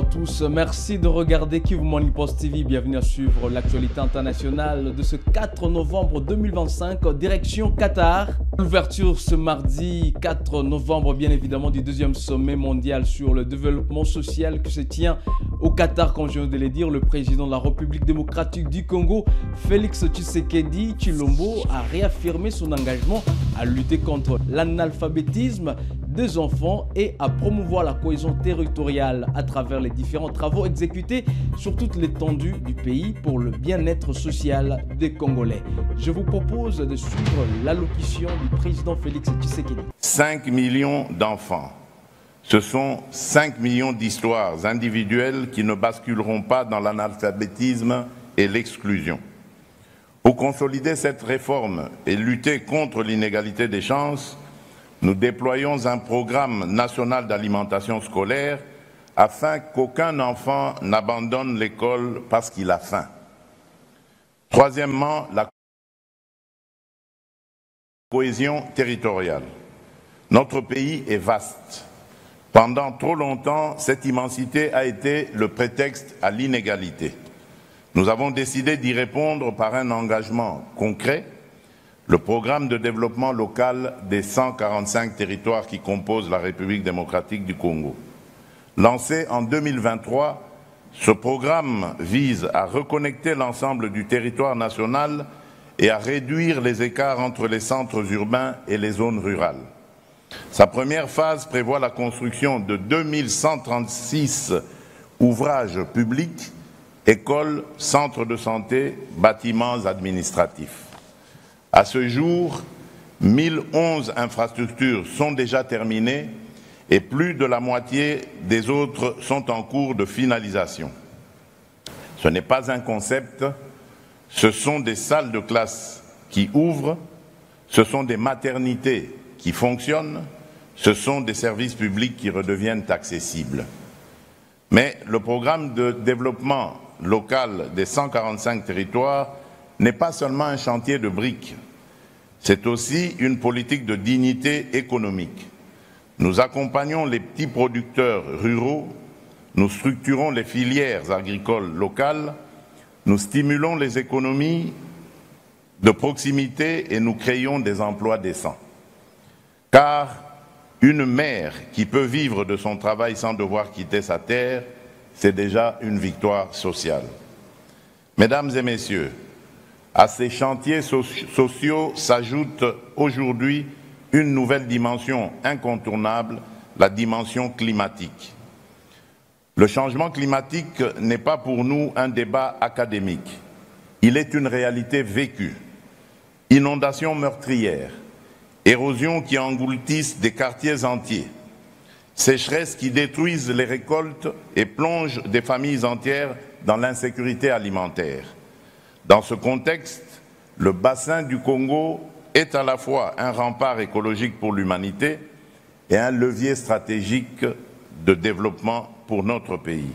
à tous, merci de regarder Kivu Morning Post TV, bienvenue à suivre l'actualité internationale de ce 4 novembre 2025, direction Qatar. L'ouverture ce mardi 4 novembre bien évidemment du deuxième sommet mondial sur le développement social qui se tient au Qatar, comme je viens de le dire. Le président de la République démocratique du Congo, Félix Tshisekedi Tshilombo, a réaffirmé son engagement à lutter contre l'analphabétisme des enfants et à promouvoir la cohésion territoriale à travers les différents travaux exécutés sur toute l'étendue du pays pour le bien-être social des Congolais. Je vous propose de suivre l'allocution du président Félix Tshisekedi. 5 millions d'enfants. Ce sont 5 millions d'histoires individuelles qui ne basculeront pas dans l'analphabétisme et l'exclusion. Pour consolider cette réforme et lutter contre l'inégalité des chances, nous déployons un programme national d'alimentation scolaire afin qu'aucun enfant n'abandonne l'école parce qu'il a faim. Troisièmement, la cohésion territoriale. Notre pays est vaste. Pendant trop longtemps, cette immensité a été le prétexte à l'inégalité. Nous avons décidé d'y répondre par un engagement concret, le programme de développement local des 145 territoires qui composent la République démocratique du Congo. Lancé en 2023, ce programme vise à reconnecter l'ensemble du territoire national et à réduire les écarts entre les centres urbains et les zones rurales. Sa première phase prévoit la construction de 2136 ouvrages publics, écoles, centres de santé, bâtiments administratifs. À ce jour, 1011 infrastructures sont déjà terminées et plus de la moitié des autres sont en cours de finalisation. Ce n'est pas un concept, ce sont des salles de classe qui ouvrent, ce sont des maternités qui fonctionnent, ce sont des services publics qui redeviennent accessibles. Mais le programme de développement local des 145 territoires n'est pas seulement un chantier de briques, c'est aussi une politique de dignité économique. Nous accompagnons les petits producteurs ruraux, nous structurons les filières agricoles locales, nous stimulons les économies de proximité et nous créons des emplois décents. Car une mère qui peut vivre de son travail sans devoir quitter sa terre, c'est déjà une victoire sociale. Mesdames et messieurs, à ces chantiers sociaux s'ajoute aujourd'hui une nouvelle dimension incontournable, la dimension climatique. Le changement climatique n'est pas pour nous un débat académique. Il est une réalité vécue. Inondations meurtrières, érosions qui engloutissent des quartiers entiers, sécheresses qui détruisent les récoltes et plongent des familles entières dans l'insécurité alimentaire. Dans ce contexte, le bassin du Congo est à la fois un rempart écologique pour l'humanité et un levier stratégique de développement pour notre pays.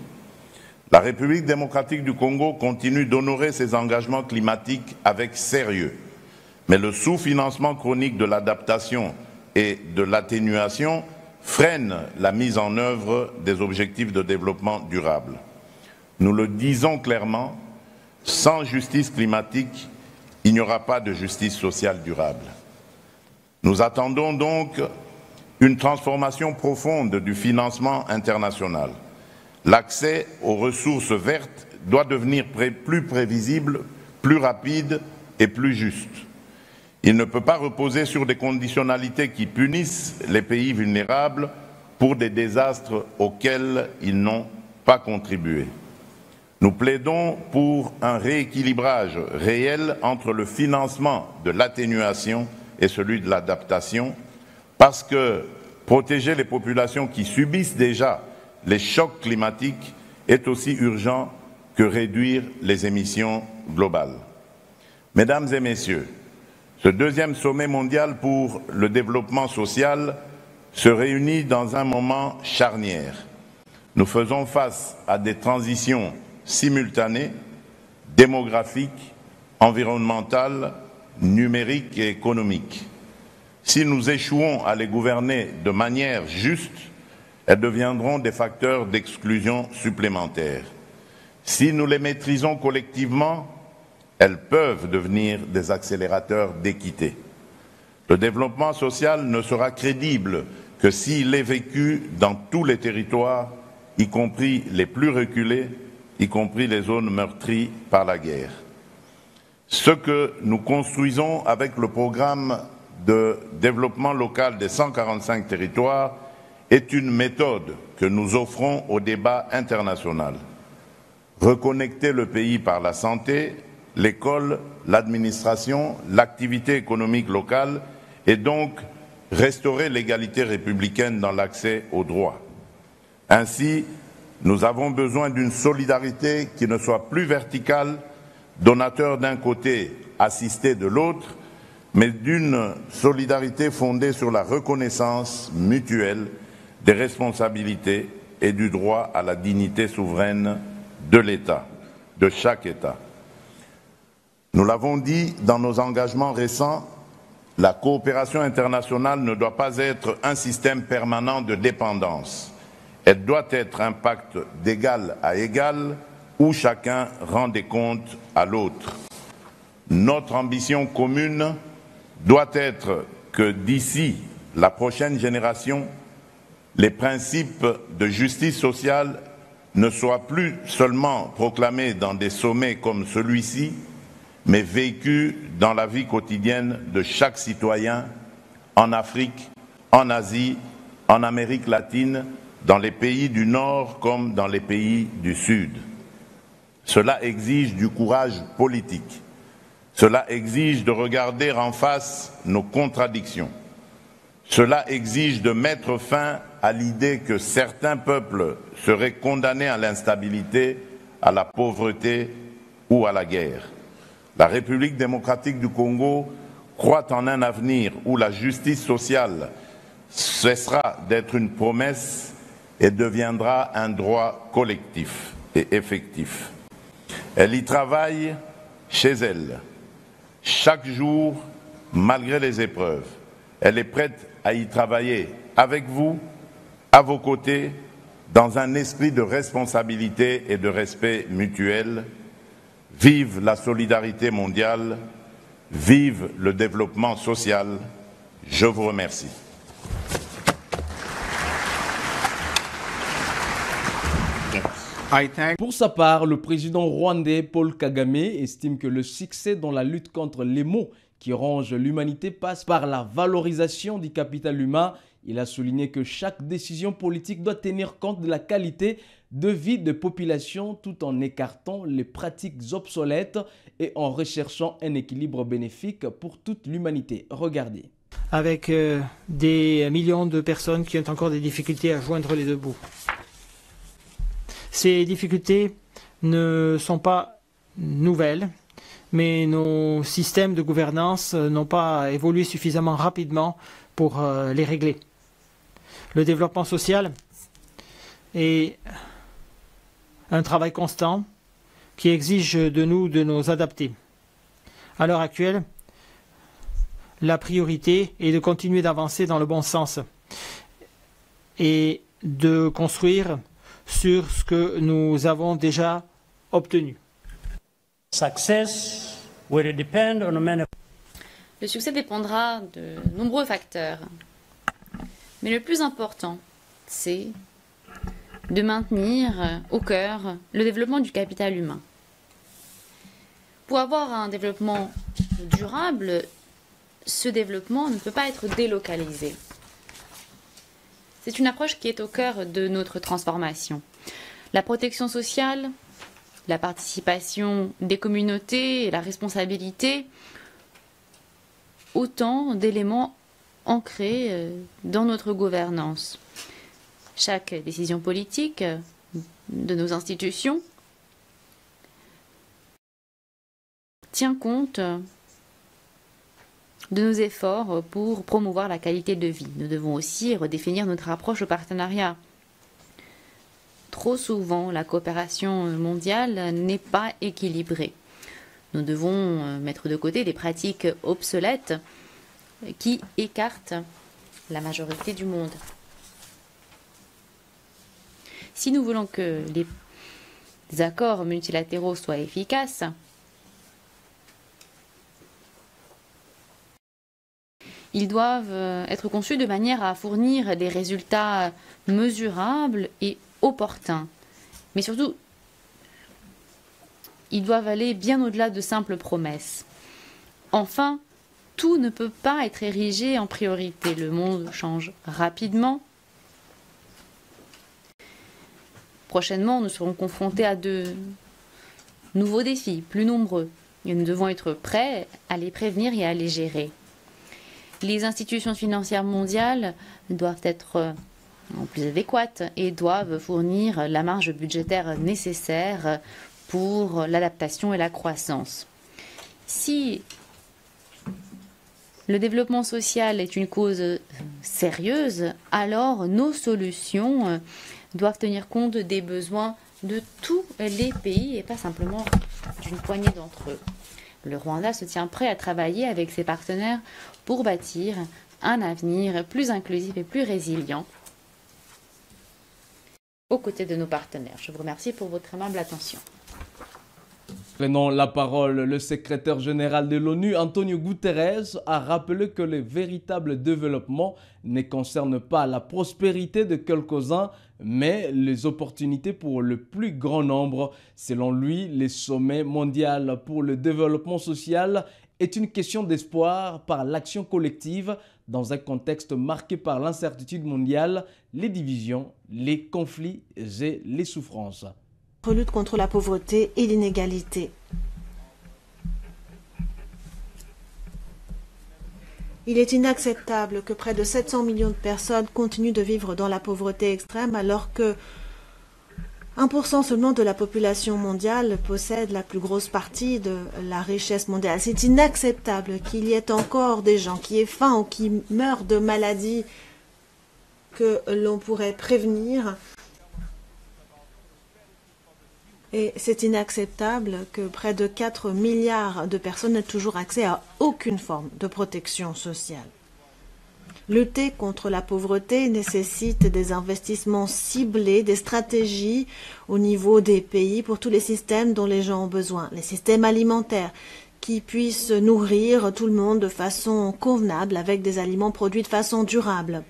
La République démocratique du Congo continue d'honorer ses engagements climatiques avec sérieux, mais le sous-financement chronique de l'adaptation et de l'atténuation freine la mise en œuvre des objectifs de développement durable. Nous le disons clairement, sans justice climatique, il n'y aura pas de justice sociale durable. Nous attendons donc une transformation profonde du financement international. L'accès aux ressources vertes doit devenir plus prévisible, plus rapide et plus juste. Il ne peut pas reposer sur des conditionnalités qui punissent les pays vulnérables pour des désastres auxquels ils n'ont pas contribué. Nous plaidons pour un rééquilibrage réel entre le financement de l'atténuation et celui de l'adaptation, parce que protéger les populations qui subissent déjà les chocs climatiques est aussi urgent que réduire les émissions globales. Mesdames et messieurs, ce deuxième sommet mondial pour le développement social se réunit dans un moment charnière. Nous faisons face à des transitions simultanées, démographiques, environnementales, numériques et économiques. Si nous échouons à les gouverner de manière juste, elles deviendront des facteurs d'exclusion supplémentaires. Si nous les maîtrisons collectivement, elles peuvent devenir des accélérateurs d'équité. Le développement social ne sera crédible que s'il est vécu dans tous les territoires, y compris les plus reculés, y compris les zones meurtries par la guerre. Ce que nous construisons avec le programme de développement local des 145 territoires est une méthode que nous offrons au débat international. Reconnecter le pays par la santé, l'école, l'administration, l'activité économique locale et donc restaurer l'égalité républicaine dans l'accès aux droits. Ainsi, nous avons besoin d'une solidarité qui ne soit plus verticale, donateur d'un côté, assisté de l'autre, mais d'une solidarité fondée sur la reconnaissance mutuelle des responsabilités et du droit à la dignité souveraine de l'État, de chaque État. Nous l'avons dit dans nos engagements récents, la coopération internationale ne doit pas être un système permanent de dépendance. Elle doit être un pacte d'égal à égal où chacun rend des comptes à l'autre. Notre ambition commune doit être que d'ici la prochaine génération, les principes de justice sociale ne soient plus seulement proclamés dans des sommets comme celui-ci, mais vécus dans la vie quotidienne de chaque citoyen en Afrique, en Asie, en Amérique latine, dans les pays du Nord comme dans les pays du Sud. Cela exige du courage politique. Cela exige de regarder en face nos contradictions. Cela exige de mettre fin à l'idée que certains peuples seraient condamnés à l'instabilité, à la pauvreté ou à la guerre. La République démocratique du Congo croit en un avenir où la justice sociale cessera d'être une promesse et deviendra un droit collectif et effectif. Elle y travaille chez elle, chaque jour, malgré les épreuves. Elle est prête à y travailler avec vous, à vos côtés, dans un esprit de responsabilité et de respect mutuel. Vive la solidarité mondiale, vive le développement social. Je vous remercie. Pour sa part, le président rwandais Paul Kagame estime que le succès dans la lutte contre les maux qui rongent l'humanité passe par la valorisation du capital humain. Il a souligné que chaque décision politique doit tenir compte de la qualité de vie des populations tout en écartant les pratiques obsolètes et en recherchant un équilibre bénéfique pour toute l'humanité. Regardez. Avec des millions de personnes qui ont encore des difficultés à joindre les deux bouts. Ces difficultés ne sont pas nouvelles, mais nos systèmes de gouvernance n'ont pas évolué suffisamment rapidement pour les régler. Le développement social est un travail constant qui exige de nous de nous adapter. À l'heure actuelle, la priorité est de continuer d'avancer dans le bon sens et de construire sur ce que nous avons déjà obtenu. Le succès dépendra de nombreux facteurs. Mais le plus important, c'est de maintenir au cœur le développement du capital humain. Pour avoir un développement durable, ce développement ne peut pas être délocalisé. C'est une approche qui est au cœur de notre transformation. La protection sociale, la participation des communautés et la responsabilité, autant d'éléments ancrés dans notre gouvernance. Chaque décision politique de nos institutions tient compte de nos efforts pour promouvoir la qualité de vie. Nous devons aussi redéfinir notre approche au partenariat. Trop souvent, la coopération mondiale n'est pas équilibrée. Nous devons mettre de côté des pratiques obsolètes qui écartent la majorité du monde. Si nous voulons que les accords multilatéraux soient efficaces, ils doivent être conçus de manière à fournir des résultats mesurables et opportuns. Mais surtout, ils doivent aller bien au-delà de simples promesses. Enfin, tout ne peut pas être érigé en priorité. Le monde change rapidement. Prochainement, nous serons confrontés à de nouveaux défis, plus nombreux. Et nous devons être prêts à les prévenir et à les gérer. Les institutions financières mondiales doivent être plus adéquates et doivent fournir la marge budgétaire nécessaire pour l'adaptation et la croissance. Si le développement social est une cause sérieuse, alors nos solutions doivent tenir compte des besoins de tous les pays et pas simplement d'une poignée d'entre eux. Le Rwanda se tient prêt à travailler avec ses partenaires pour bâtir un avenir plus inclusif et plus résilient aux côtés de nos partenaires. Je vous remercie pour votre aimable attention. Prenant la parole, le secrétaire général de l'ONU, Antonio Guterres, a rappelé que le véritable développement ne concerne pas la prospérité de quelques-uns, mais les opportunités pour le plus grand nombre. Selon lui, le sommet mondial pour le développement social est une question d'espoir par l'action collective dans un contexte marqué par l'incertitude mondiale, les divisions, les conflits et les souffrances. Lutte contre la pauvreté et l'inégalité. Il est inacceptable que près de 700 millions de personnes continuent de vivre dans la pauvreté extrême alors que 1% seulement de la population mondiale possède la plus grosse partie de la richesse mondiale. C'est inacceptable qu'il y ait encore des gens qui aient faim ou qui meurent de maladies que l'on pourrait prévenir. Et c'est inacceptable que près de 4 milliards de personnes n'aient toujours accès à aucune forme de protection sociale. Lutter contre la pauvreté nécessite des investissements ciblés, des stratégies au niveau des pays pour tous les systèmes dont les gens ont besoin. Les systèmes alimentaires qui puissent nourrir tout le monde de façon convenable avec des aliments produits de façon durable.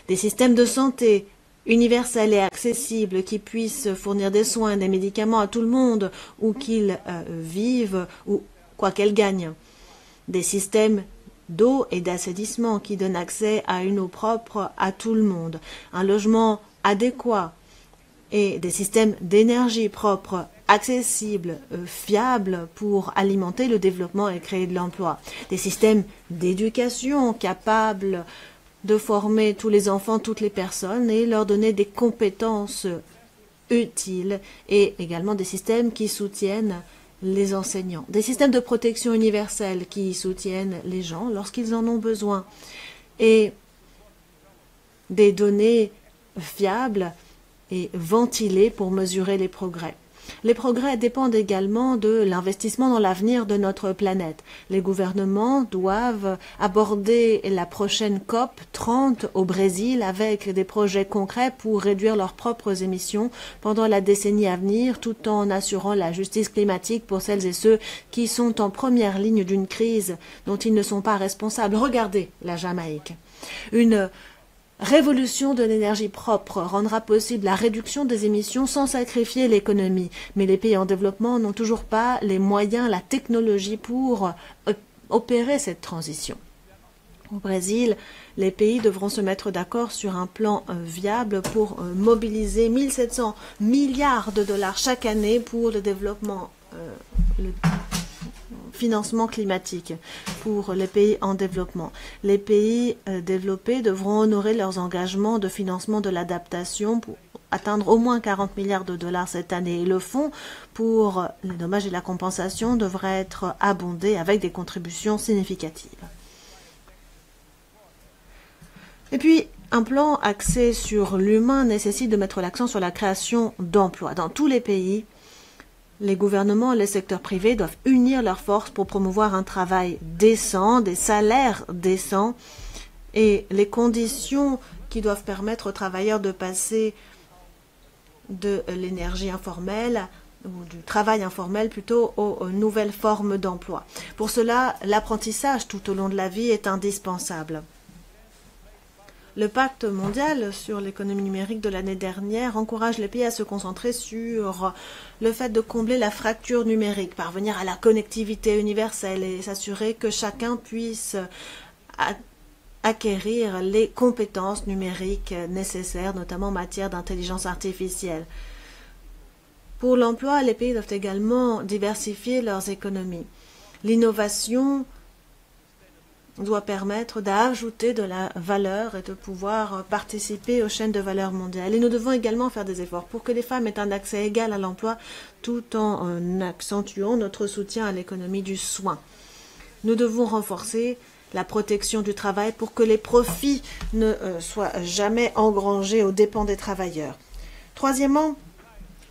Des systèmes de santé universels et accessibles qui puissent fournir des soins, des médicaments à tout le monde, où qu'ils vivent ou quoi qu'elles gagnent. Des systèmes d'eau et d'assainissement qui donnent accès à une eau propre à tout le monde. Un logement adéquat et des systèmes d'énergie propre, accessibles, fiables pour alimenter le développement et créer de l'emploi. Des systèmes d'éducation capables de former tous les enfants, toutes les personnes et leur donner des compétences utiles et également des systèmes qui soutiennent les enseignants. Des systèmes de protection universelle qui soutiennent les gens lorsqu'ils en ont besoin et des données fiables et ventilées pour mesurer les progrès. Les progrès dépendent également de l'investissement dans l'avenir de notre planète. Les gouvernements doivent aborder la prochaine COP 30 au Brésil avec des projets concrets pour réduire leurs propres émissions pendant la décennie à venir, tout en assurant la justice climatique pour celles et ceux qui sont en première ligne d'une crise dont ils ne sont pas responsables. Regardez la Jamaïque. Une révolution de l'énergie propre rendra possible la réduction des émissions sans sacrifier l'économie. Mais les pays en développement n'ont toujours pas les moyens, la technologie pour opérer cette transition. Au Brésil, les pays devront se mettre d'accord sur un plan viable pour mobiliser 1 700 milliards de dollars chaque année pour le développement, le financement climatique pour les pays en développement. Les pays développés devront honorer leurs engagements de financement de l'adaptation pour atteindre au moins 40 milliards de dollars cette année. Et le fonds pour les dommages et la compensation devrait être abondé avec des contributions significatives. Et puis, un plan axé sur l'humain nécessite de mettre l'accent sur la création d'emplois. Dans tous les pays, les gouvernements et les secteurs privés doivent unir leurs forces pour promouvoir un travail décent, des salaires décents et les conditions qui doivent permettre aux travailleurs de passer de l'énergie informelle, ou du travail informel plutôt, aux nouvelles formes d'emploi. Pour cela, l'apprentissage tout au long de la vie est indispensable. Le pacte mondial sur l'économie numérique de l'année dernière encourage les pays à se concentrer sur le fait de combler la fracture numérique, parvenir à la connectivité universelle et s'assurer que chacun puisse acquérir les compétences numériques nécessaires, notamment en matière d'intelligence artificielle. Pour l'emploi, les pays doivent également diversifier leurs économies. L'innovation doit permettre d'ajouter de la valeur et de pouvoir participer aux chaînes de valeur mondiales. Et nous devons également faire des efforts pour que les femmes aient un accès égal à l'emploi tout en accentuant notre soutien à l'économie du soin. Nous devons renforcer la protection du travail pour que les profits ne soient jamais engrangés aux dépens des travailleurs. Troisièmement,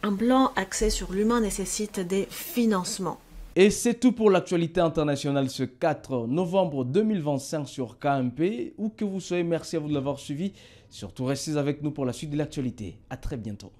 un plan axé sur l'humain nécessite des financements. Et c'est tout pour l'actualité internationale ce 4 novembre 2025 sur KMP. Où que vous soyez, merci à vous de l'avoir suivi. Surtout, restez avec nous pour la suite de l'actualité. À très bientôt.